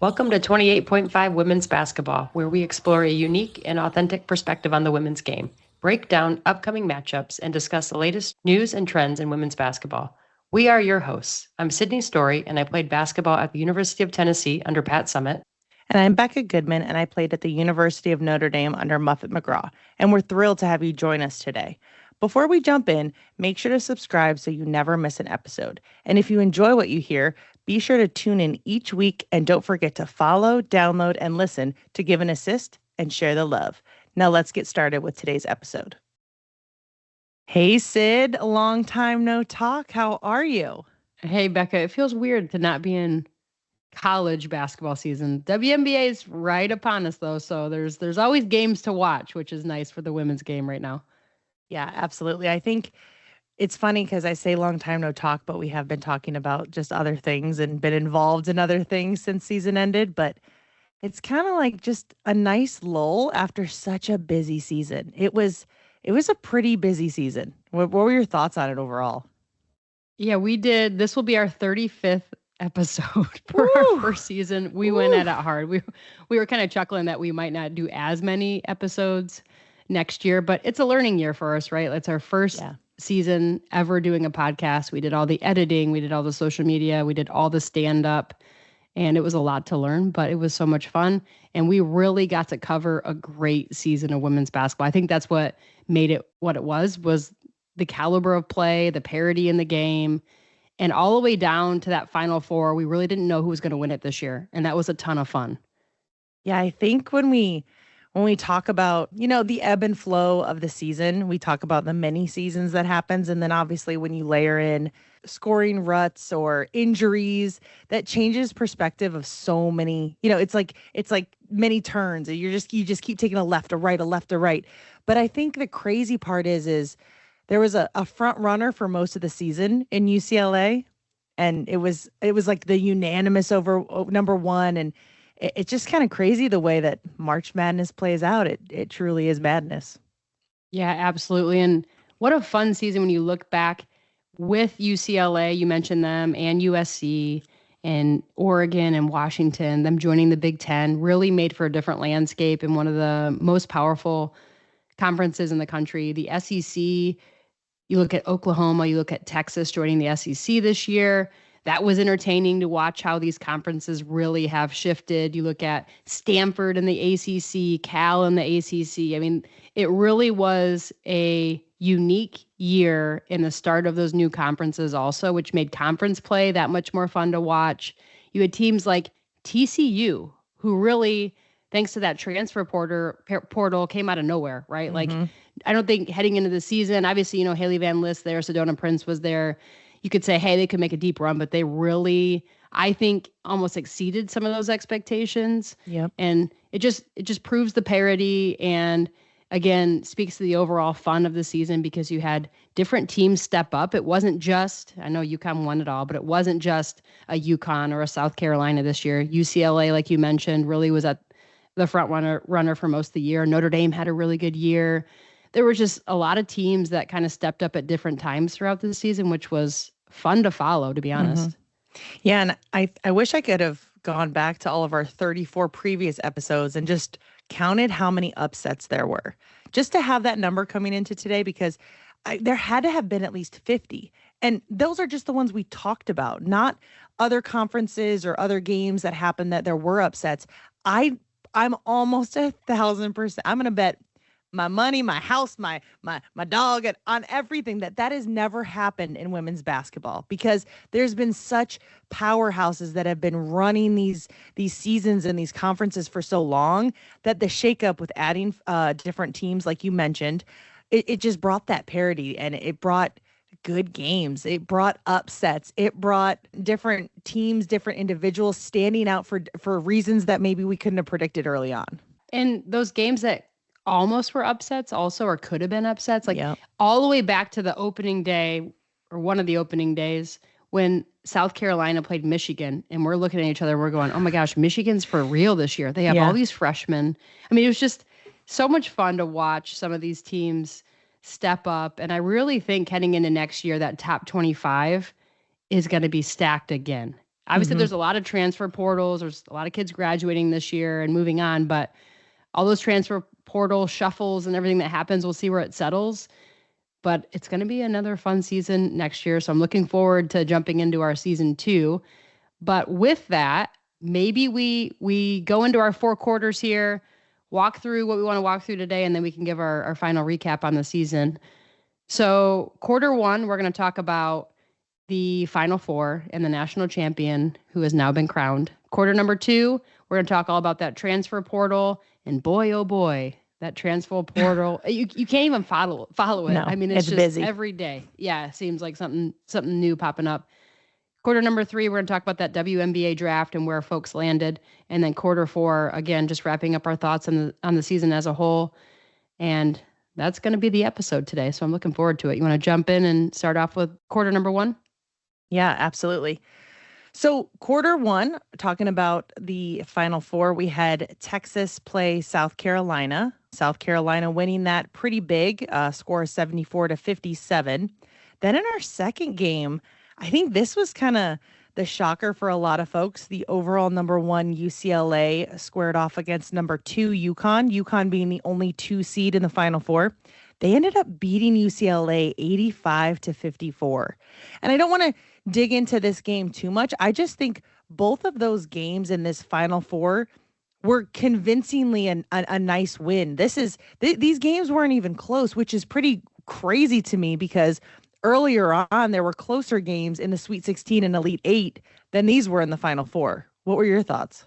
Welcome to 28.5 Women's Basketball, where we explore a unique and authentic perspective on the women's game, break down upcoming matchups, and discuss the latest news and trends in women's basketball. We are your hosts. I'm Sydney Story, and I played basketball at the University of Tennessee under Pat Summitt. And I'm Becca Goodman, and I played at the University of Notre Dame under Muffet McGraw. And we're thrilled to have you join us today. Before we jump in, make sure to subscribe so you never miss an episode. And if you enjoy what you hear, be sure to tune in each week and don't forget to follow, download, and listen to give an assist and share the love. Now let's get started with today's episode. Hey, Sid, a long time no talk. How are you? Hey, Becca, it feels weird to not be in college basketball season. WNBA is right upon us, though, so there's always games to watch, which is nice for the women's game right now. Yeah, absolutely. I think it's funny because I say long time no talk, but we have been talking about just other things and been involved in other things since season ended. But it's kind of like just a nice lull after such a busy season. It was a pretty busy season. What were your thoughts on it overall? Yeah, we did. This will be our 35th episode for our first season. We went at it hard. We were kind of chuckling that we might not do as many episodes next year, but it's a learning year for us, right? It's our first season ever doing a podcast. We did all the editing, we did all the social media, we did all the stand-up, and it was a lot to learn, but it was so much fun. And we really got to cover a great season of women's basketball. I think that's what made it what it was the caliber of play, the parity in the game, and all the way down to that Final Four. We really didn't know who was going to win it this year, and that was a ton of fun. Yeah, I think when we talk about, the ebb and flow of the season, we talk about the many seasons that happens. And then obviously when you layer in scoring ruts or injuries, that changes perspective of so many, it's like many turns. And you just keep taking a left, a right, a left, a right. But I think the crazy part is there was a front runner for most of the season in UCLA. And it was like the unanimous over number one. And it's just kind of crazy the way that March Madness plays out. It truly is madness. Yeah, absolutely. And what a fun season when you look back with UCLA, you mentioned them, and USC and Oregon and Washington, them joining the Big Ten really made for a different landscape and one of the most powerful conferences in the country. The SEC, you look at Oklahoma, you look at Texas joining the SEC this year. That was entertaining to watch how these conferences really have shifted. You look at Stanford in the ACC, Cal in the ACC. I mean, it really was a unique year in the start of those new conferences also, which made conference play that much more fun to watch. You had teams like TCU, who really, thanks to that transfer portal, came out of nowhere, right? Like, I don't think heading into the season, obviously, Haley Van List there, Sedona Prince was there. You could say, hey, they could make a deep run, but they really, I think, almost exceeded some of those expectations. Yep. And it just proves the parity and, again, speaks to the overall fun of the season because you had different teams step up. It wasn't just, I know UConn won it all, but it wasn't just a UConn or a South Carolina this year. UCLA, like you mentioned, really was at the front runner for most of the year. Notre Dame had a really good year. There were just a lot of teams that kind of stepped up at different times throughout the season, which was fun to follow, to be honest. Yeah, and I wish I could have gone back to all of our 34 previous episodes and just counted how many upsets there were, just to have that number coming into today, because there had to have been at least 50. And those are just the ones we talked about, not other conferences or other games that happened that there were upsets. I'm almost 1,000%. I'm going to bet my money, my house, my dog, and on everything that has never happened in women's basketball, because there's been such powerhouses that have been running these seasons and these conferences for so long that the shakeup with adding different teams, like you mentioned, it just brought that parity, and it brought good games. It brought upsets. It brought different teams, different individuals standing out for reasons that maybe we couldn't have predicted early on. And those games that almost were upsets also, or could have been upsets, like all the way back to the opening day or one of the opening days when South Carolina played Michigan, and we're looking at each other, we're going, oh my gosh, Michigan's for real this year. They have all these freshmen. I mean, it was just so much fun to watch some of these teams step up. And I really think heading into next year, that top 25 is going to be stacked again. Obviously, there's a lot of transfer portals. There's a lot of kids graduating this year and moving on, but all those transfer portal shuffles and everything that happens, we'll see where it settles. But it's going to be another fun season next year. So I'm looking forward to jumping into our season 2. But with that, maybe we go into our 4 quarters here, walk through what we want to walk through today, and then we can give our final recap on the season. So quarter 1, we're going to talk about the Final Four and the national champion who has now been crowned. Quarter number 2, we're going to talk all about that transfer portal. And boy, oh boy, that transfer portal, you can't even follow it. No, I mean, it's just busy every day. Yeah, it seems like something new popping up. Quarter number 3, we're going to talk about that WNBA draft and where folks landed. And then quarter 4, again, just wrapping up our thoughts on the season as a whole. And that's going to be the episode today. So I'm looking forward to it. You want to jump in and start off with quarter number 1? Yeah, absolutely. So quarter 1, talking about the Final Four, we had Texas play South Carolina. South Carolina winning that pretty big, score 74-57. Then in our second game, I think this was kind of the shocker for a lot of folks. The overall number 1 UCLA squared off against number 2 UConn. UConn being the only 2 seed in the Final Four. They ended up beating UCLA 85-54. And I don't want to dig into this game too much. I just think both of those games in this Final Four were convincingly a nice win. These games weren't even close, which is pretty crazy to me because earlier on there were closer games in the Sweet 16 and Elite 8 than these were in the Final Four. What were your thoughts?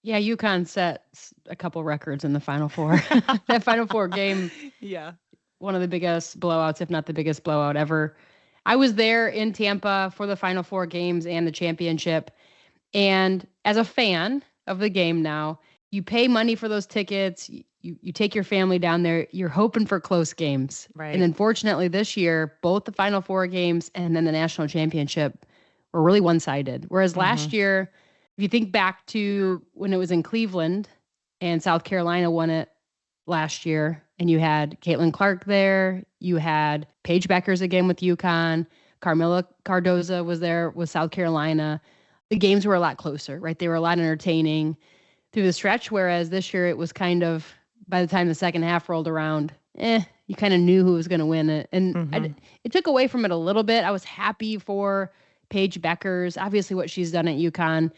Yeah, UConn set a couple records in the Final Four. That Final Four game, Yeah, one of the biggest blowouts, if not the biggest blowout ever. I was there in Tampa for the Final Four games and the championship. And as a fan of the game now, you pay money for those tickets. You take your family down there. You're hoping for close games. right. And unfortunately, this year, both the Final Four games and then the national championship were really one-sided. Whereas last year, if you think back to when it was in Cleveland and South Carolina won it last year, and you had Caitlin Clark there, you had Paige Beckers again with UConn, Carmela Cardoza was there with South Carolina. The games were a lot closer, right? They were a lot entertaining through the stretch, whereas this year it was kind of, by the time the second half rolled around, you kind of knew who was going to win it. And it took away from it a little bit. I was happy for Paige Beckers, obviously what she's done at UConn.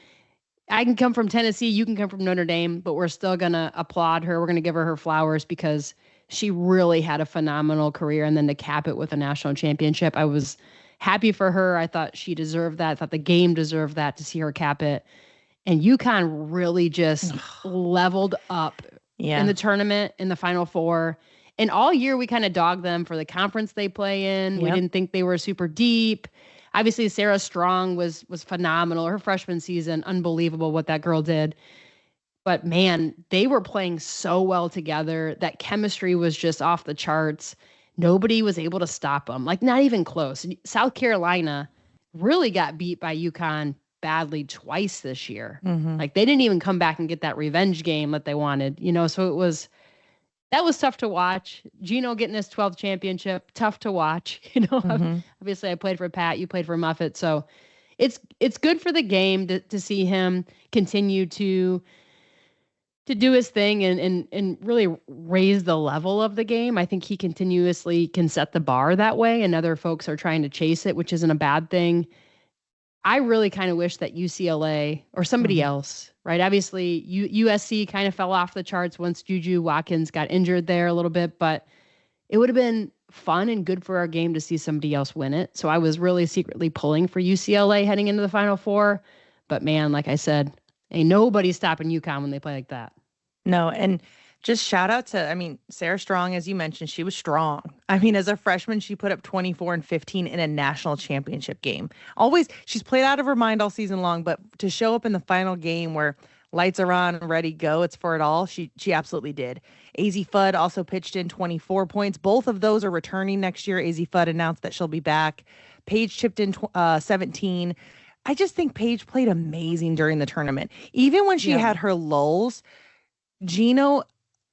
I can come from Tennessee, you can come from Notre Dame, but we're still going to applaud her. We're going to give her flowers because she really had a phenomenal career. And then to cap it with a national championship, I was happy for her. I thought she deserved that. I thought the game deserved that, to see her cap it. And UConn really just leveled up in the tournament, in the Final Four. And all year we kind of dogged them for the conference they play in. We didn't think they were super deep. Obviously, Sarah Strong was phenomenal. Her freshman season, unbelievable what that girl did. But man, they were playing so well together. That chemistry was just off the charts. Nobody was able to stop them, like not even close. South Carolina really got beat by UConn badly twice this year. Like they didn't even come back and get that revenge game that they wanted, so that was tough to watch. Gino getting his 12th championship, tough to watch. Obviously I played for Pat, you played for Muffet. So it's good for the game to see him continue to do his thing and really raise the level of the game. I think he continuously can set the bar that way, and other folks are trying to chase it, which isn't a bad thing. I really kind of wish that UCLA or somebody else, right? Obviously, USC kind of fell off the charts once Juju Watkins got injured there a little bit, but it would have been fun and good for our game to see somebody else win it. So I was really secretly pulling for UCLA heading into the Final Four. But man, like I said, ain't nobody stopping UConn when they play like that. No, and just shout out to, Sarah Strong, as you mentioned, she was strong. As a freshman, she put up 24 and 15 in a national championship game. She's played out of her mind all season long, but to show up in the final game where lights are on, ready, go, it's for it all, she absolutely did. AZ Fudd also pitched in 24 points. Both of those are returning next year. AZ Fudd announced that she'll be back. Paige chipped in 17. I just think Paige played amazing during the tournament. Even when she had her lulls, Gino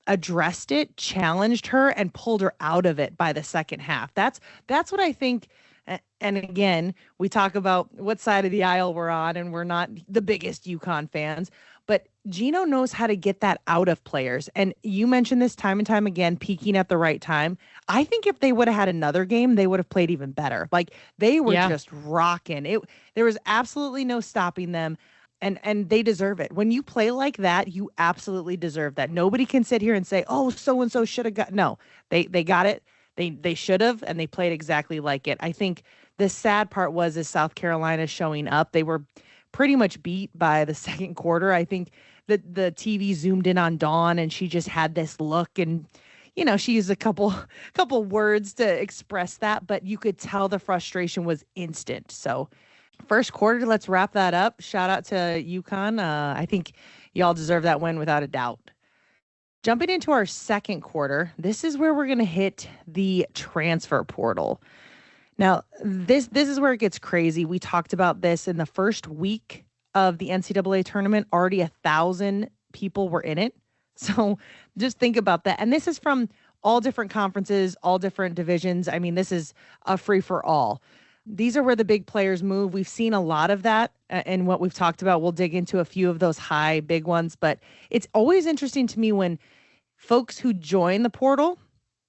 addressed it, challenged her, and pulled her out of it by the second half. That's what I think And again, we talk about what side of the aisle we're on, and we're not the biggest UConn fans, but Gino knows how to get that out of players. And you mentioned this time and time again, peaking at the right time. I think if they would have had another game, they would have played even better. Like they were just rocking it. There was absolutely no stopping them. And they deserve it. When you play like that, you absolutely deserve that. Nobody can sit here and say, oh, so-and-so should have got. No, they got it. They should have, and they played exactly like it. I think the sad part is South Carolina showing up. They were pretty much beat by the second quarter. I think that the TV zoomed in on Dawn, and she just had this look, and she used a couple words to express that, but you could tell the frustration was instant. So first quarter, let's wrap that up. Shout out to UConn. I think y'all deserve that win without a doubt. Jumping into our second quarter, this is where we're going to hit the transfer portal. Now, this is where it gets crazy. We talked about this in the first week of the NCAA tournament. Already 1,000 people were in it. So just think about that. And this is from all different conferences, all different divisions. I mean, this is a free for all. These are where the big players move. We've seen a lot of that in what we've talked about. We'll dig into a few of those high, big ones. But it's always interesting to me when folks who join the portal,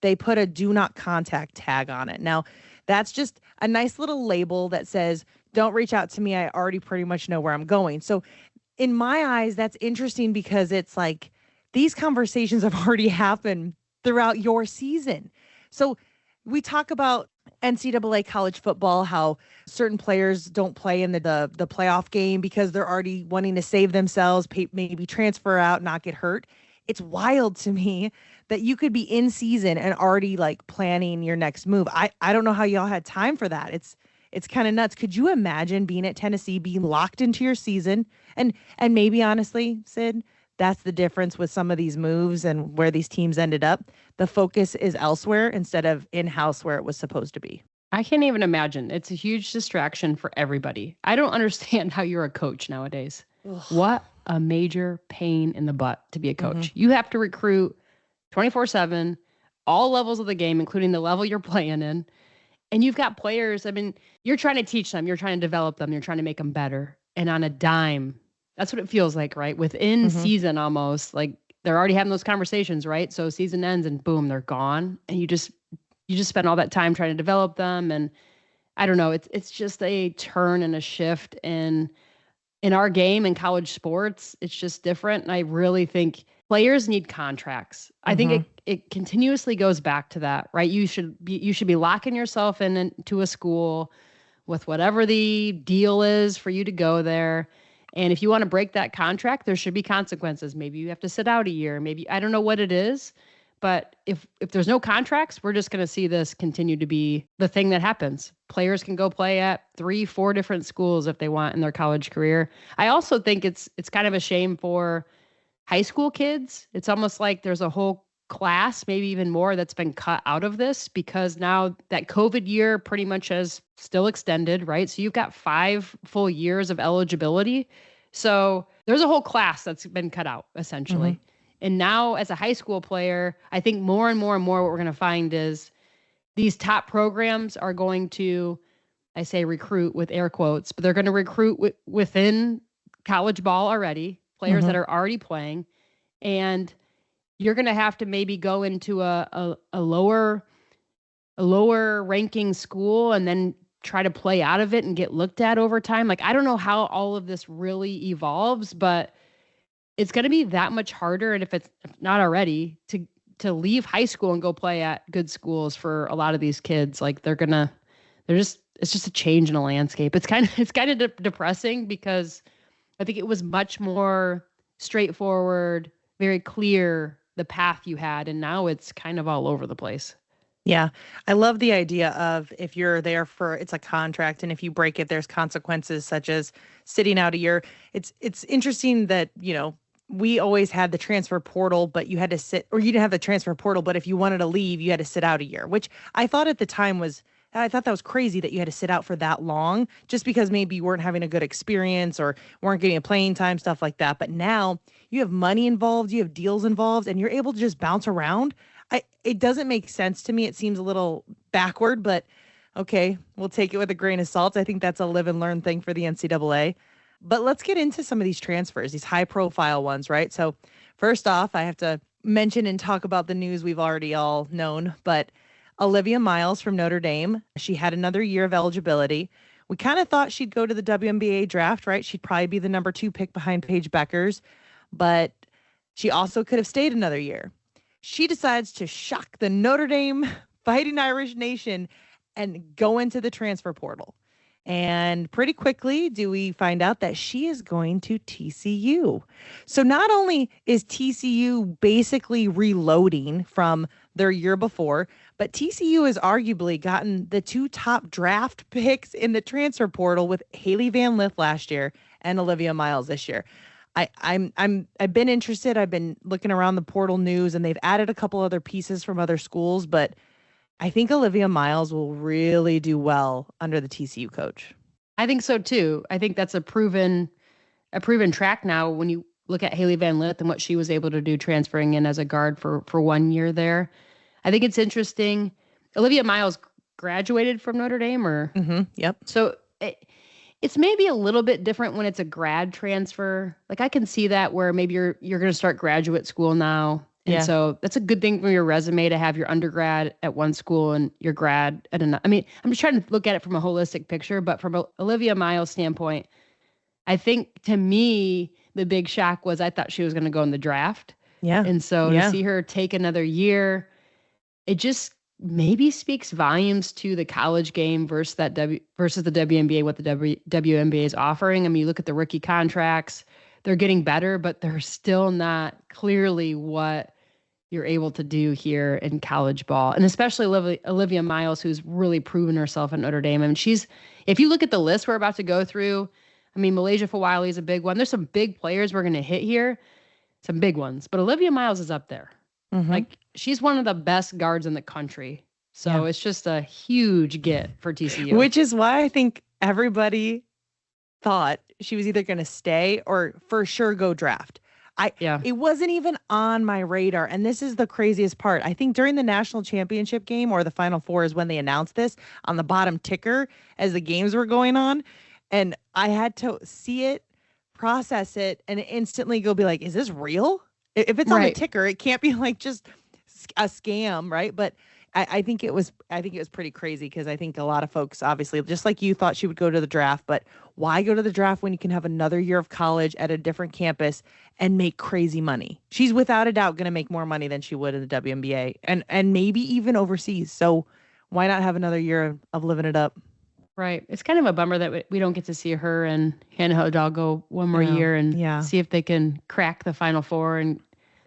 they put a do not contact tag on it. Now, that's just a nice little label that says, don't reach out to me. I already pretty much know where I'm going. So in my eyes, that's interesting because it's like these conversations have already happened throughout your season. So we talk about NCAA college football, how certain players don't play in the playoff game because they're already wanting to save themselves, maybe transfer out, not get hurt. It's wild to me that you could be in season and already like planning your next move. I don't know how y'all had time for that. It's kind of nuts. Could you imagine being at Tennessee, being locked into your season? And maybe honestly, Sid, that's the difference with some of these moves and where these teams ended up. The focus is elsewhere instead of in-house where it was supposed to be. I can't even imagine. It's a huge distraction for everybody. I don't understand how you're a coach nowadays. Ugh. What a major pain in the butt to be a coach. Mm-hmm. You have to recruit 24/7, all levels of the game, including the level you're playing in. And you've got players, I mean, you're trying to teach them, you're trying to develop them, you're trying to make them better. And on a dime, that's what it feels like, right? Within season almost, like they're already having those conversations, right? So season ends and boom, they're gone. And you just spend all that time trying to develop them. And I don't know, it's just a turn and a shift in our game in college sports. It's just different. And I really think players need contracts. I think it continuously goes back to that, right? You should be locking yourself into a school with whatever the deal is for you to go there. And if you want to break that contract, there should be consequences. Maybe you have to sit out a year. Maybe, I don't know what it is. But if there's no contracts, we're just going to see this continue to be the thing that happens. Players can go play at 3-4 different schools if they want in their college career. I also think it's kind of a shame for high school kids. It's almost like there's a whole class, maybe even more, that's been cut out of this because now that COVID year pretty much has still extended, right? So you've got 5 full years of eligibility. So there's a whole class that's been cut out essentially. Mm-hmm. And now as a high school player, I think more and more and more what we're going to find is these top programs are going to, I say recruit with air quotes, but they're going to recruit within college ball already, players that are already playing. And you're going to have to maybe go into a lower ranking school and then try to play out of it and get looked at over time. Like, I don't know how all of this really evolves, but it's going to be that much harder. And if not already, to leave high school and go play at good schools for a lot of these kids, like it's just a change in the landscape. It's kind of depressing because I think it was much more straightforward, very clear, the path you had. And now it's kind of all over the place. Yeah. I love the idea of if you're there it's a contract, and if you break it, there's consequences such as sitting out a year. It's interesting that, we always had the transfer portal, but you had to sit, or you didn't have the transfer portal, but if you wanted to leave, you had to sit out a year, which I thought at the time I thought that was crazy that you had to sit out for that long just because maybe you weren't having a good experience or weren't getting a playing time, stuff like that. But now you have money involved, you have deals involved, and you're able to just bounce around. It doesn't make sense to me. It seems a little backward, but Okay, we'll take it with a grain of salt. I think that's a live and learn thing for the NCAA. But let's get into some of these transfers, these high profile ones, right? So, first off, I have to mention and talk about the news we've already all known, but Olivia Miles from Notre Dame, she had another year of eligibility. We kind of thought she'd go to the WNBA draft, right? She'd probably be the number 2 pick behind Paige Beckers, but she also could have stayed another year. She decides to shock the Notre Dame Fighting Irish Nation and go into the transfer portal. And pretty quickly do we find out that she is going to TCU. So not only is TCU basically reloading from their year before, but TCU has arguably gotten the 2 top draft picks in the transfer portal with Haley Van Lith last year and Olivia Miles this year. I've been interested. I've been looking around the portal news, and they've added a couple other pieces from other schools, but I think Olivia Miles will really do well under the TCU coach. I think so too. I think that's a proven track now when you look at Haley Van Lith and what she was able to do transferring in as a guard for 1 year there. I think it's interesting. Olivia Miles graduated from Notre Dame or Yep. So it's maybe a little bit different when it's a grad transfer. Like I can see that where maybe you're going to start graduate school now. And so that's a good thing for your resume to have your undergrad at one school and your grad at another. I mean, I'm just trying to look at it from a holistic picture, but from Olivia Miles' standpoint, I think to me, the big shock was I thought she was going to go in the draft. Yeah. And so to see her take another year, it just maybe speaks volumes to the college game versus the WNBA, what the WNBA is offering. I mean, you look at the rookie contracts, they're getting better, but they're still not clearly what you're able to do here in college ball. And especially Olivia Miles, who's really proven herself at Notre Dame. I mean, if you look at the list we're about to go through, I mean, Malaysia Fawali is a big one. There's some big players we're going to hit here, some big ones. But Olivia Miles is up there. Like, she's one of the best guards in the country. So it's just a huge get for TCU. Which is why I think everybody thought she was either going to stay or for sure go draft. It wasn't even on my radar. And this is the craziest part. I think during the national championship game or the Final Four is when they announced this on the bottom ticker as the games were going on. And I had to see it, process it, and instantly go be like, is this real? If it's on the ticker, it can't be like just a scam, right? But I think it was pretty crazy because I think a lot of folks, obviously, just like you, thought she would go to the draft. But why go to the draft when you can have another year of college at a different campus and make crazy money? She's without a doubt going to make more money than she would in the WNBA and maybe even overseas. So why not have another year of living it up? Right. It's kind of a bummer that we don't get to see her and Hannah Hidalgo one more year and see if they can crack the Final Four. And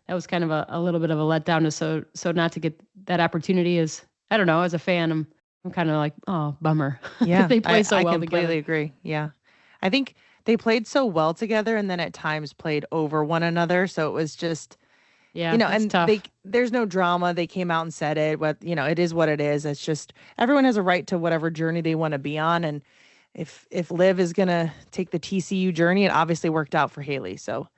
that was kind of a little bit of a letdown. So not to get that opportunity is, I don't know, as a fan, I'm kind of like, oh, bummer. Yeah. They play so well together. I completely agree. Yeah. I think they played so well together and then at times played over one another. So it was just, and tough. There's no drama. They came out and said it, but it is what it is. It's just, everyone has a right to whatever journey they want to be on. And if Liv is going to take the TCU journey, it obviously worked out for Haley. So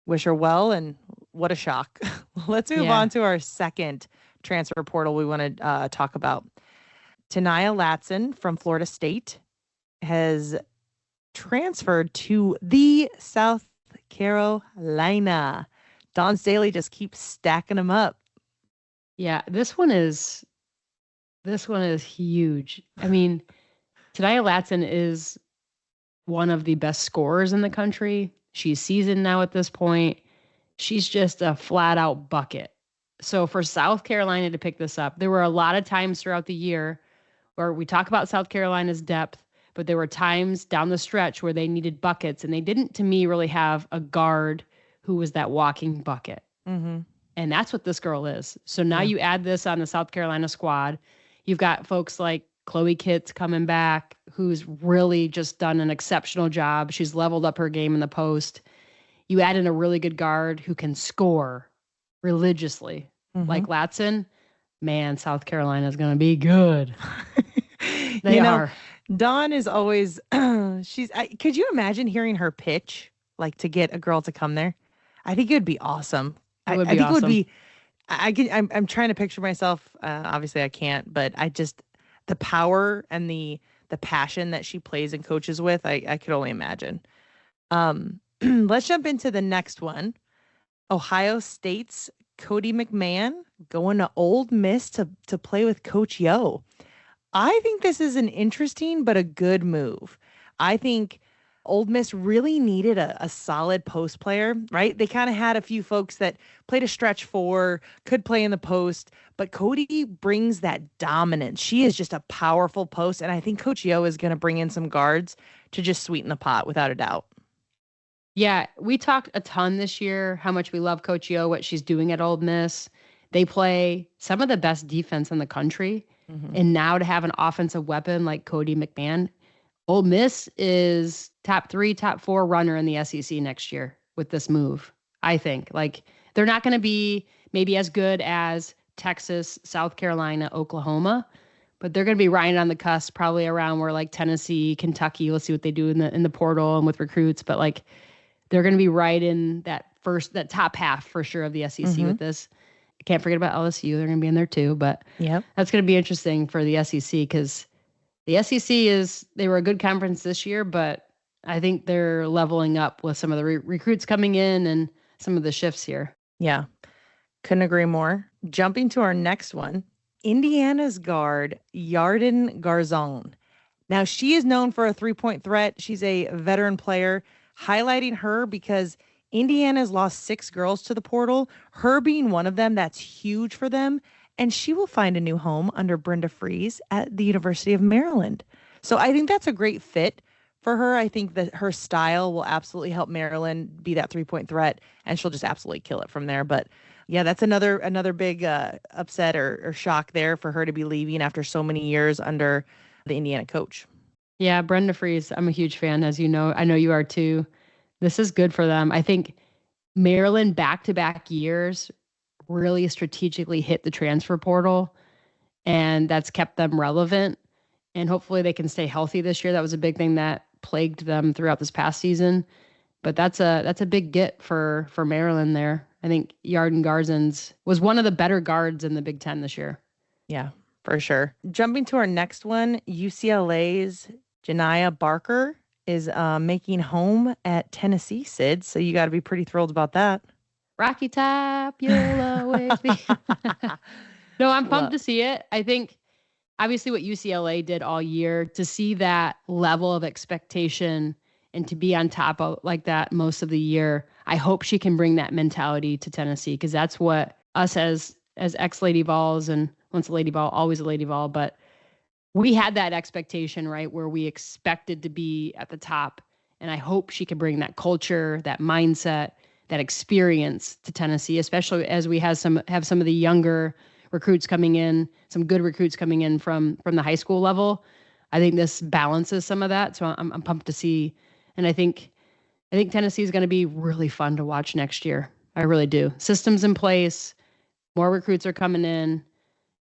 wish her well. And what a shock. Let's move on to our second transfer portal we want to talk about. Tanaya Latson from Florida State has transferred to the South Carolina. Dawn Staley just keeps stacking them up. Yeah, this one is huge. I mean, Tanaya Latson is one of the best scorers in the country. She's seasoned now at this point. She's just a flat out bucket. So for South Carolina to pick this up, there were a lot of times throughout the year where we talk about South Carolina's depth, but there were times down the stretch where they needed buckets, and they didn't, to me, really have a guard who was that walking bucket. Mm-hmm. And that's what this girl is. So now you add this on the South Carolina squad. You've got folks like Chloe Kitts coming back, who's really just done an exceptional job. She's leveled up her game in the post. You add in a really good guard who can score religiously, like Latson. Man, South Carolina is going to be good. They are. Dawn is always, could you imagine hearing her pitch, like to get a girl to come there? I think it would be awesome. It would be awesome. I'm trying to picture myself. Obviously I can't, but the power and the passion that she plays and coaches with, I could only imagine. Let's jump into the next one. Ohio State's Cody McMahon going to Ole Miss to play with Coach Yo. I think this is an interesting but a good move. I think Ole Miss really needed a solid post player, right? They kind of had a few folks that played a stretch four, could play in the post, but Cody brings that dominance. She is just a powerful post, and I think Coach Yo is going to bring in some guards to just sweeten the pot without a doubt. Yeah, we talked a ton this year how much we love Coach Yo, what she's doing at Ole Miss. They play some of the best defense in the country. Mm-hmm. And now to have an offensive weapon like Cody McMahon, Ole Miss is top 3, top 4 runner in the SEC next year with this move, I think. Like, they're not going to be maybe as good as Texas, South Carolina, Oklahoma, but they're going to be right on the cusp, probably around where like Tennessee, Kentucky, let's see what they do in the portal and with recruits. But like, they're going to be right in that top half for sure of the SEC mm-hmm. with this. I can't forget about LSU. They're going to be in there too, but that's going to be interesting for the SEC because the SEC they were a good conference this year, but I think they're leveling up with some of the recruits coming in and some of the shifts here. Yeah, couldn't agree more. Jumping to our next one, Indiana's guard, Yarden Garzon. Now, she is known for a three-point threat. She's a veteran player. Highlighting her because Indiana's lost 6 girls to the portal. Her being one of them, that's huge for them. And she will find a new home under Brenda Fries at the University of Maryland. So I think that's a great fit for her. I think that her style will absolutely help Maryland be that three-point threat, and she'll just absolutely kill it from there. But yeah, that's another big upset or shock there for her to be leaving after so many years under the Indiana coach. Yeah, Brenda Fries, I'm a huge fan, as you know. I know you are too. This is good for them. I think Maryland back-to-back years really strategically hit the transfer portal, and that's kept them relevant. And hopefully they can stay healthy this year. That was a big thing that plagued them throughout this past season. But that's a big get for Maryland there. I think Yarden Garzon was one of the better guards in the Big Ten this year. Yeah, for sure. Jumping to our next one, UCLA's Janiah Barker is making home at Tennessee, Sid. So you got to be pretty thrilled about that. Rocky Top, you'll always be. No, I'm pumped to see it. I think obviously what UCLA did all year, to see that level of expectation and to be on top of like that most of the year, I hope she can bring that mentality to Tennessee, because that's what us as ex-Lady Vols, and once a Lady Vol, always a Lady Vol, but we had that expectation, right, where we expected to be at the top. And I hope she can bring that culture, that mindset, that experience to Tennessee, especially as we have some of the younger recruits coming in, some good recruits coming in from the high school level. I think this balances some of that. So I'm pumped to see. And I think Tennessee is going to be really fun to watch next year. I really do. Systems in place, more recruits are coming in.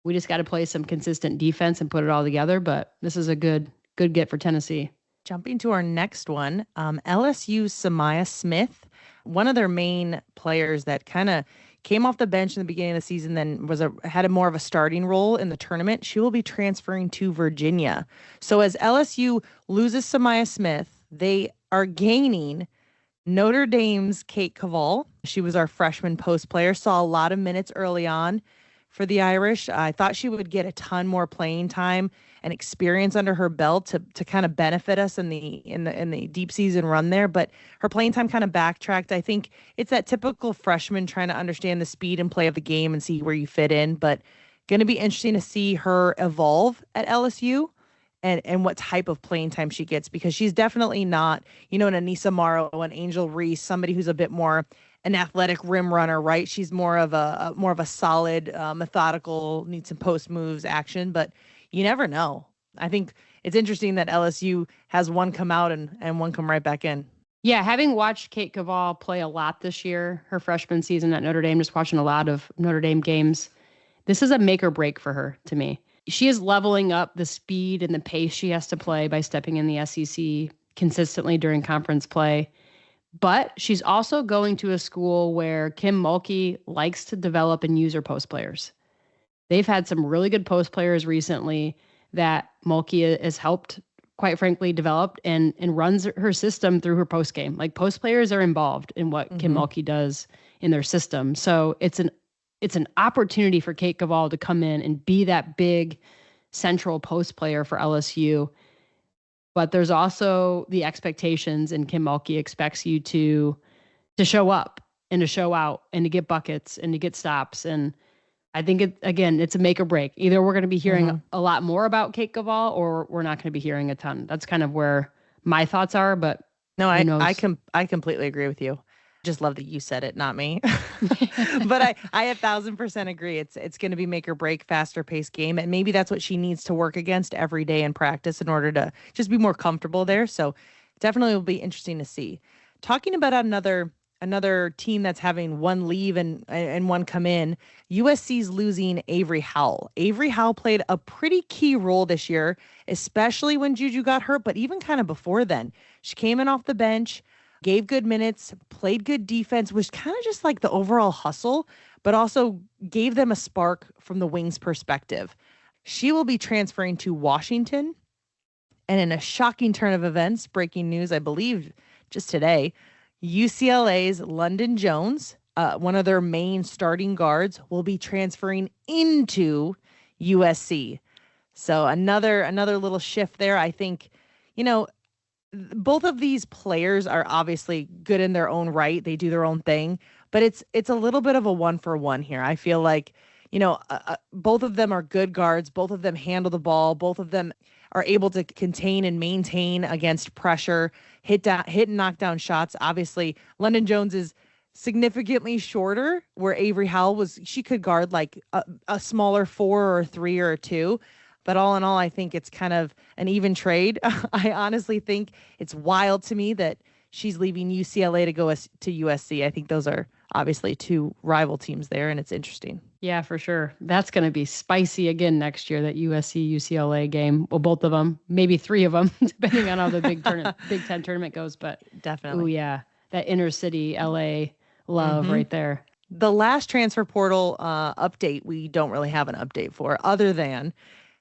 We just got to play some consistent defense and put it all together. But this is a good get for Tennessee. Jumping to our next one, LSU's Samaya Smith, one of their main players that kind of came off the bench in the beginning of the season, then had more of a starting role in the tournament. She will be transferring to Virginia. So as LSU loses Samaya Smith, they are gaining Notre Dame's Kate Cavall. She was our freshman post player, saw a lot of minutes early on for the Irish. I thought she would get a ton more playing time and experience under her belt to kind of benefit us in the deep season run there. But her playing time kind of backtracked. I think it's that typical freshman trying to understand the speed and play of the game and see where you fit in. But going to be interesting to see her evolve at LSU and what type of playing time she gets, because she's definitely not, an Anissa Morrow, an Angel Reese, somebody who's a bit more an athletic rim runner, right? She's more of a solid, methodical, needs some post moves action, but you never know. I think it's interesting that LSU has one come out and one come right back in. Yeah, having watched Kate Cavall play a lot this year, her freshman season at Notre Dame, just watching a lot of Notre Dame games, this is a make or break for her, to me. She is leveling up the speed and the pace she has to play by stepping in the SEC consistently during conference play. But she's also going to a school where Kim Mulkey likes to develop and use her post players. They've had some really good post players recently. that Mulkey has helped, quite frankly, developed and runs her system through her post game. Like post players are involved in what Kim Mulkey does in their system. So it's an opportunity for Kate Gavall to come in and be that big central post player for LSU. But there's also the expectations, and Kim Mulkey expects you to show up and to show out and to get buckets and to get stops. And I think it's a make or break. Either we're going to be hearing a lot more about Kate Gavall, or we're not going to be hearing a ton. That's kind of where my thoughts are. But no, I completely agree with you. Just love that you said it, not me. But I 1,000% agree. It's going to be make or break, faster paced game. And maybe that's what she needs to work against every day in practice in order to just be more comfortable there. So definitely will be interesting to see. Talking about another team that's having one leave and one come in, USC's losing Avery Howell. Avery Howell played a pretty key role this year, especially when Juju got hurt, but even kind of before then. She came in off the bench, gave good minutes, played good defense, was kind of just like the overall hustle, but also gave them a spark from the wings perspective. She will be transferring to Washington. And in a shocking turn of events, breaking news, I believe just today, UCLA's London Jones, one of their main starting guards, will be transferring into USC. So another little shift there. I think, both of these players are obviously good in their own right. They do their own thing, but it's a little bit of a 1-for-1 here. I feel like, both of them are good guards. Both of them handle the ball. Both of them are able to contain and maintain against pressure, hit and knock down shots. Obviously, London Jones is significantly shorter, where Avery Howell she could guard like a smaller 4 or 3 or 2. But all in all, I think it's kind of an even trade. I honestly think it's wild to me that she's leaving UCLA to go to USC. I think those are obviously two rival teams there, and it's interesting. Yeah, for sure. That's going to be spicy again next year, that USC-UCLA game. Well, both of them, maybe 3 of them, depending on how the Big Ten tournament goes. But definitely. Oh, yeah. That inner city LA love right there. The last transfer portal update, we don't really have an update for, other than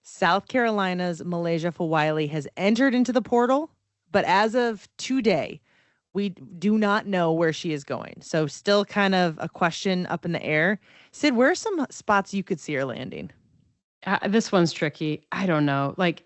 South Carolina's Malaysia Fawiley has entered into the portal. But as of today, we do not know where she is going. So still kind of a question up in the air. Sid, where are some spots you could see her landing? This one's tricky. I don't know. Like,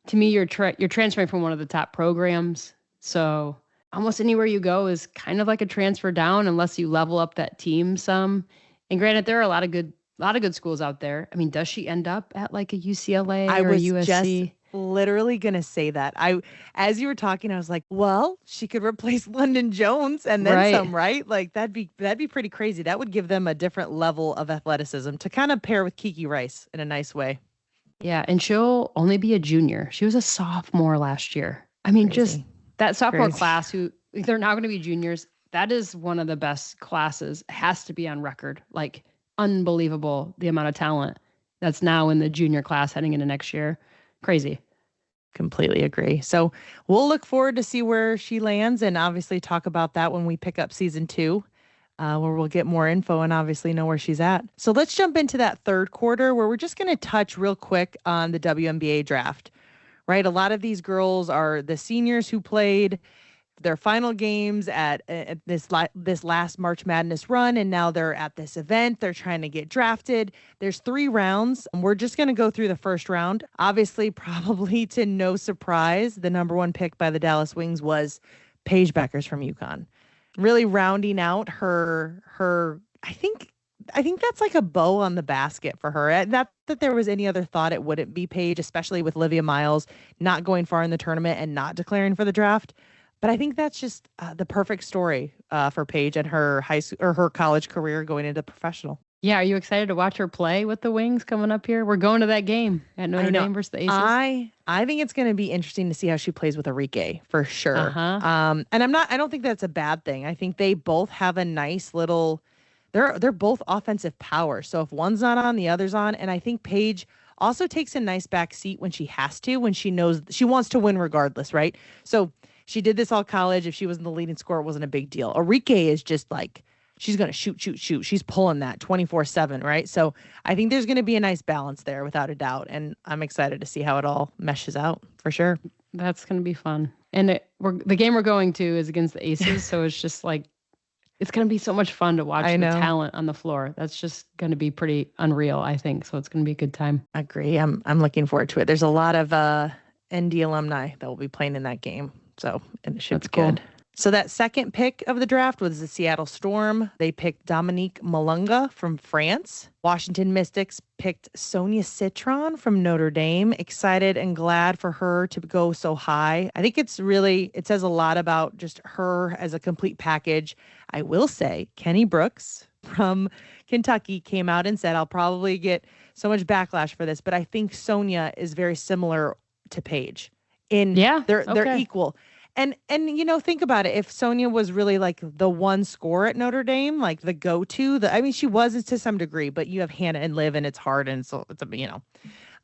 to me, you're transferring from one of the top programs. So almost anywhere you go is kind of like a transfer down, unless you level up that team some. And granted, there are a lot of good schools out there. I mean, does she end up at like a UCLA or USC? Just literally gonna say that. As you were talking, I was like, well, she could replace London Jones and then some, right? Like that'd be pretty crazy. That would give them a different level of athleticism to kind of pair with Kiki Rice in a nice way. Yeah, and she'll only be a junior. She was a sophomore last year. I mean, just that sophomore class, who they're now going to be juniors. That is one of the best classes. Has to be on record. Like, unbelievable, the amount of talent that's now in the junior class heading into next year. Crazy. Completely agree. So we'll look forward to see where she lands, and obviously talk about that when we pick up season 2, where we'll get more info and obviously know where she's at. So let's jump into that third quarter, where we're just going to touch real quick on the WNBA draft, right? A lot of these girls are the seniors who played their final games at this last March Madness run, and now they're at this event. They're trying to get drafted. There's 3 rounds. We're just going to go through the first round. Obviously, probably to no surprise, the number 1 pick by the Dallas Wings was Paige Bueckers from UConn. Really rounding out her I think that's like a bow on the basket for her. Not that there was any other thought it wouldn't be Paige, especially with Livia Miles not going far in the tournament and not declaring for the draft. But I think that's just the perfect story for Paige and her her college career going into professional. Yeah, are you excited to watch her play with the Wings coming up here? We're going to that game at Notre Dame versus the Aces. I think it's going to be interesting to see how she plays with Enrique for sure. And I don't think that's a bad thing. I think they both have a nice little. They're both offensive power. So if one's not on, the other's on. And I think Paige also takes a nice back seat when she has to, when she knows she wants to win regardless, right? So she did this all college. If she wasn't the leading scorer, it wasn't a big deal. Enrique is just like, she's going to shoot. She's pulling that 24/7, right? So I think there's going to be a nice balance there without a doubt. And I'm excited to see how it all meshes out for sure. That's going to be fun. And the game we're going to is against the Aces. So it's just like, it's going to be so much fun to watch the talent on the floor. That's just going to be pretty unreal, I think. So it's going to be a good time. I agree. I'm looking forward to it. There's a lot of ND alumni that will be playing in that game. So it should be good. Cool. So that second pick of the draft was the Seattle Storm. They picked Dominique Malunga from France. Washington Mystics picked Sonia Citron from Notre Dame. Excited and glad for her to go so high. I think it says a lot about just her as a complete package. I will say Kenny Brooks from Kentucky came out and said, I'll probably get so much backlash for this, but I think Sonia is very similar to Paige. They're equal. And think about it. If Sonia was really like the one scorer at Notre Dame, like the go-to, she was to some degree, but you have Hannah and Liv, and it's hard, and so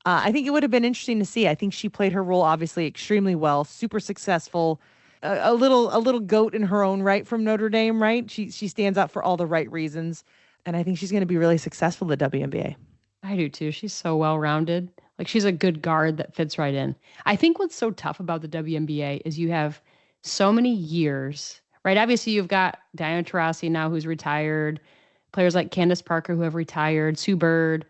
I think it would have been interesting to see. I think she played her role obviously extremely well, super successful, a little goat in her own right from Notre Dame, right? She stands out for all the right reasons, and I think she's going to be really successful at the WNBA. I do too. She's so well-rounded. Like, she's a good guard that fits right in. I think what's so tough about the WNBA is you have so many years, right? Obviously, you've got Diana Taurasi now who's retired, players like Candace Parker who have retired, Sue Bird.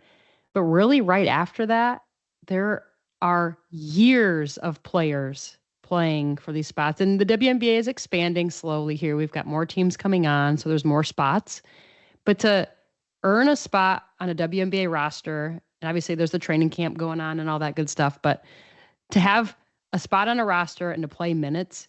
But really right after that, there are years of players playing for these spots. And the WNBA is expanding slowly here. We've got more teams coming on, so there's more spots. But to earn a spot on a WNBA roster, and obviously there's the training camp going on and all that good stuff, but to have a spot on a roster and to play minutes,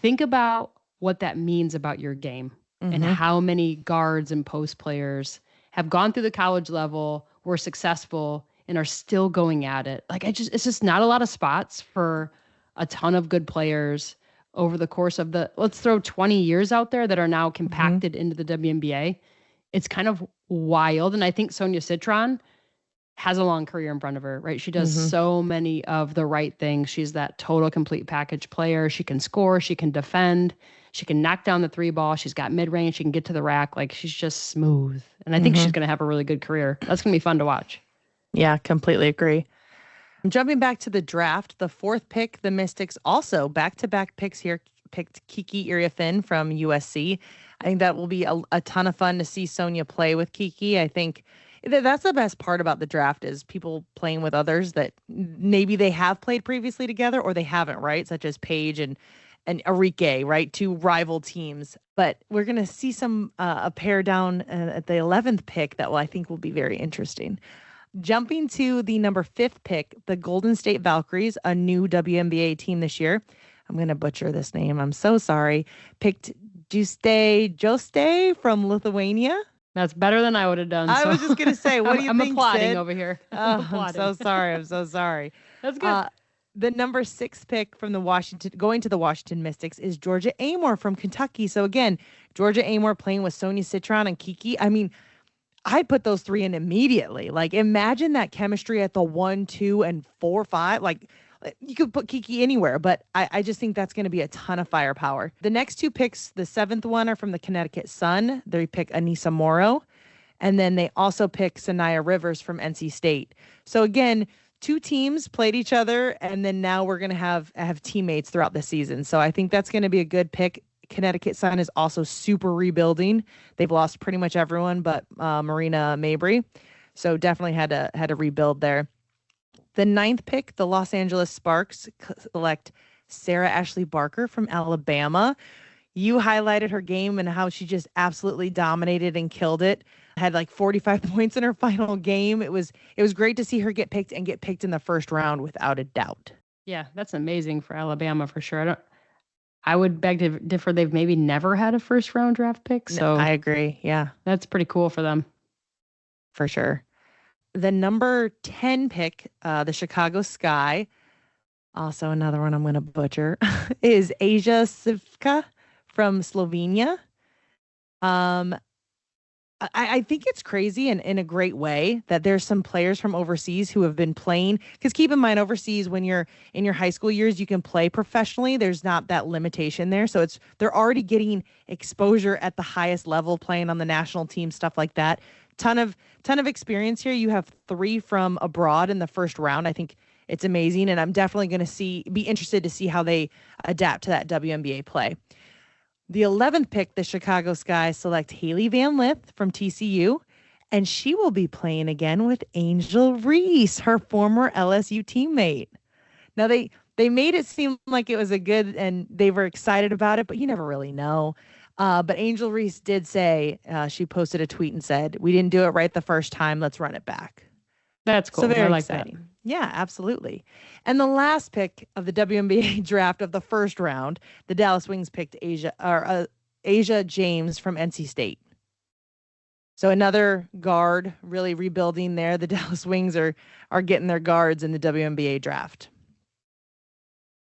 think about what that means about your game and how many guards and post players have gone through the college level, were successful, and are still going at it. Like, it's just not a lot of spots for a ton of good players over the course of let's throw 20 years out there that are now compacted into the WNBA. It's kind of wild. And I think Sonia Citron has a long career in front of her, right? She does so many of the right things. She's that total complete package player. She can score, she can defend, she can knock down the three ball. She's got mid-range, she can get to the rack. Like, she's just smooth. And I think she's going to have a really good career. That's going to be fun to watch. Yeah, completely agree. Jumping back to the draft, the fourth pick, the Mystics also back-to-back picks here, picked Kiki Iriafen from USC. I think that will be a ton of fun to see Sonia play with Kiki. I think that's the best part about the draft is people playing with others that maybe they have played previously together or they haven't, right? Such as Paige and Arike, right? Two rival teams. But we're going to see a pair down at the 11th pick that I think will be very interesting. Jumping to the number 5th pick, the Golden State Valkyries, a new WNBA team this year. I'm going to butcher this name. I'm so sorry. Picked Juste from Lithuania. That's better than I would have done. I was just going to say, what do you think, I'm applauding Sid? Over here. I'm so sorry. I'm so sorry. That's good. The number 6 pick from going to the Washington Mystics is Georgia Amor from Kentucky. So again, Georgia Amor playing with Sonia Citron and Kiki. I mean, I'd put those three in immediately. Like, imagine that chemistry at the 1, 2, and 4, 5. Like, you could put Kiki anywhere, but I just think that's going to be a ton of firepower. The next 2 picks, the 7th one, are from the Connecticut Sun. They pick Anissa Morrow. And then they also pick Sanaya Rivers from NC State. So again, 2 teams played each other, and then now we're going to have teammates throughout the season. So I think that's going to be a good pick. Connecticut Sun is also super rebuilding. They've lost pretty much everyone but Marina Mabry. So definitely had to rebuild there. The 9th pick, the Los Angeles Sparks select Sarah Ashley Barker from Alabama. You highlighted her game and how she just absolutely dominated and killed it. Had like 45 points in her final game. It was great to see her get picked in the first round without a doubt. Yeah, that's amazing for Alabama for sure. I would beg to differ. They've maybe never had a first round draft pick. So I agree. Yeah, that's pretty cool for them. For sure. The number 10 pick, the Chicago Sky, also another one I'm going to butcher, is Asia Sivka from Slovenia. I think it's crazy and in a great way that there's some players from overseas who have been playing. Because keep in mind, overseas, when you're in your high school years, you can play professionally. There's not that limitation there. So they're already getting exposure at the highest level, playing on the national team, stuff like that. Ton of experience here. You have 3 from abroad in the first round. I think it's amazing. And I'm definitely going to be interested to see how they adapt to that WNBA play. The 11th pick, the Chicago Sky select Haley Van Lith from TCU, and she will be playing again with Angel Reese, her former LSU teammate. Now, they made it seem like it was a good, and they were excited about it, but you never really know. But Angel Reese did say, she posted a tweet and said, "We didn't do it right the first time. Let's run it back." That's cool. So very I like exciting. that. Yeah, absolutely. And the last pick of the WNBA draft of the first round, the Dallas Wings picked Asia James from NC State. So another guard, really rebuilding there. The Dallas Wings are getting their guards in the WNBA draft.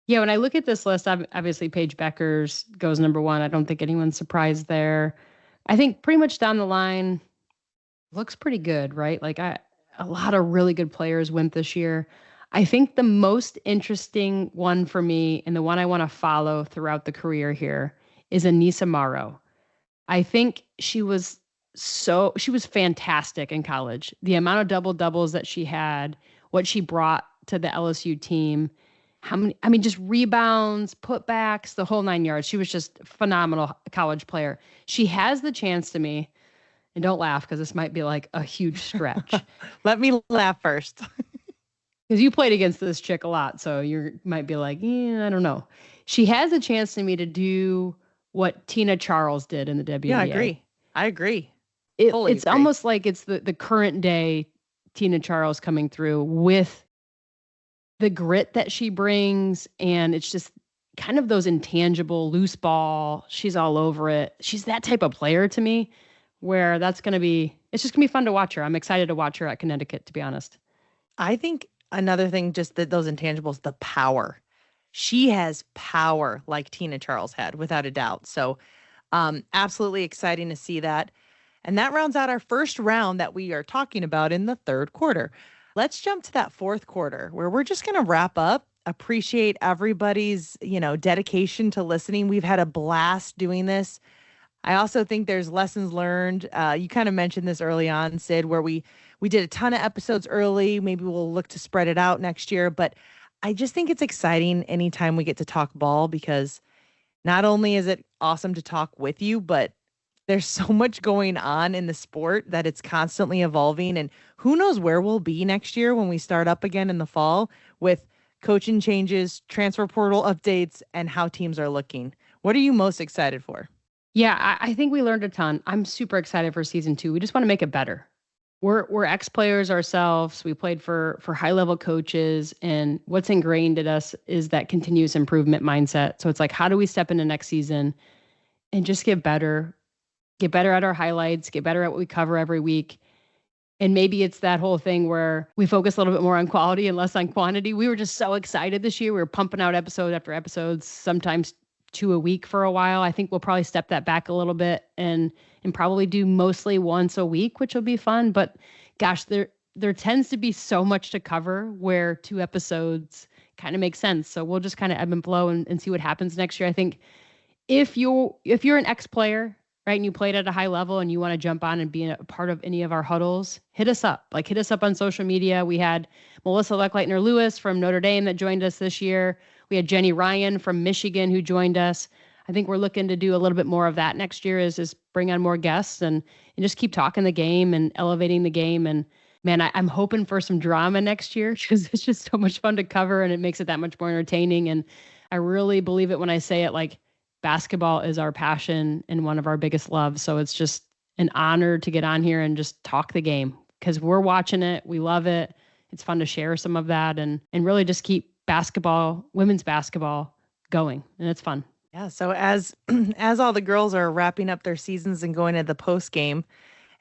Yeah, when I look at this list, obviously Paige Bueckers goes number 1. I don't think anyone's surprised there. I think pretty much down the line looks pretty good, right? Like a lot of really good players went this year. I think the most interesting one for me and the one I want to follow throughout the career here is Anissa Morrow. I think she was fantastic in college. The amount of double-doubles that she had, what she brought to the LSU team, just rebounds, putbacks, the whole 9 yards. She was just a phenomenal college player. She has the chance to me, and don't laugh because this might be like a huge stretch. Let me laugh first. Because you played against this chick a lot, so you might be like, I don't know. She has a chance to me to do what Tina Charles did in the WNBA. Yeah, I agree. It's almost like it's the current day Tina Charles coming through with the grit that she brings, and it's just kind of those intangible loose ball. She's all over it. She's that type of player to me, where it's just gonna be fun to watch her. I'm excited to watch her at Connecticut, to be honest. I think another thing, just those intangibles, the power. She has power like Tina Charles had, without a doubt. So absolutely exciting to see that. And that rounds out our first round that we are talking about in the third quarter. Let's jump to that fourth quarter where we're just going to wrap up. Appreciate everybody's, dedication to listening. We've had a blast doing this. I also think there's lessons learned. You kind of mentioned this early on, Sid, where we did a ton of episodes early. Maybe we'll look to spread it out next year. But I just think it's exciting anytime we get to talk ball, because not only is it awesome to talk with you, but there's so much going on in the sport that it's constantly evolving. And who knows where we'll be next year when we start up again in the fall with coaching changes, transfer portal updates, and how teams are looking. What are you most excited for? Yeah, I think we learned a ton. I'm super excited for season 2. We just want to make it better. We're ex-players ourselves. We played for high-level coaches, and what's ingrained in us is that continuous improvement mindset. So it's like, how do we step into next season and just get better at our highlights, get better at what we cover every week? And maybe it's that whole thing where we focus a little bit more on quality and less on quantity. We were just so excited this year. We were pumping out episode after episode, sometimes 2 a week for a while. I think we'll probably step that back a little bit and probably do mostly once a week, which will be fun. But gosh, there tends to be so much to cover where 2 episodes kind of make sense. So we'll just kind of ebb and flow and see what happens next year. I think if you're an ex-player, right, and you played at a high level and you want to jump on and be a part of any of our huddles, hit us up. Hit us up on social media. We had Melissa Leckleitner-Lewis from Notre Dame that joined us this year. We had Jenny Ryan from Michigan who joined us. I think we're looking to do a little bit more of that next year, is bring on more guests and just keep talking the game and elevating the game. And man, I'm hoping for some drama next year because it's just so much fun to cover and it makes it that much more entertaining. And I really believe it when I say it, like, basketball is our passion and one of our biggest loves. So it's just an honor to get on here and just talk the game because we're watching it. We love it. It's fun to share some of that and really just keep women's basketball going. And it's fun. Yeah. So as all the girls are wrapping up their seasons and going to the post game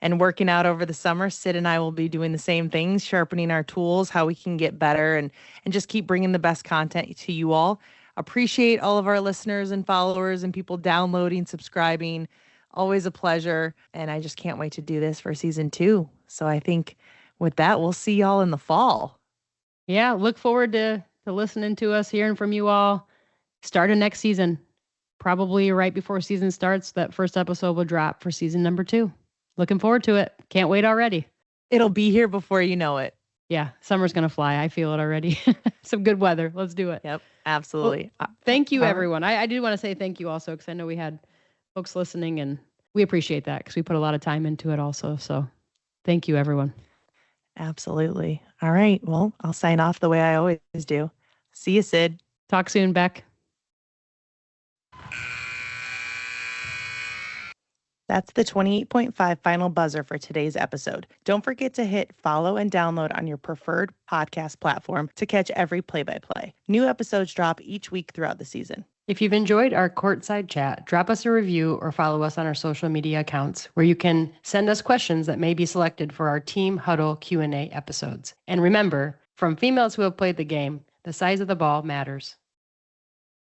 and working out over the summer, Sid and I will be doing the same things, sharpening our tools, how we can get better and just keep bringing the best content to you all. Appreciate all of our listeners and followers and people downloading, subscribing, Always a pleasure. And I just can't wait to do this for season 2. So I think with that, we'll see y'all in the fall. Yeah, look forward to listening to us, hearing from you all. Start of next season. Probably right before season starts, that first episode will drop for season number 2. Looking forward to it. Can't wait already. It'll be here before you know it. Yeah, summer's going to fly. I feel it already. Some good weather. Let's do it. Yep, absolutely. Well, thank you, everyone. I do want to say thank you also because I know we had folks listening and we appreciate that because we put a lot of time into it also. So thank you, everyone. Absolutely. All right. Well, I'll sign off the way I always do. See you, Sid. Talk soon, Beck. That's the 28.5 final buzzer for today's episode. Don't forget to hit follow and download on your preferred podcast platform to catch every play-by-play. New episodes drop each week throughout the season. If you've enjoyed our courtside chat, drop us a review or follow us on our social media accounts where you can send us questions that may be selected for our Team Huddle Q&A episodes. And remember, from females who have played the game, the size of the ball matters.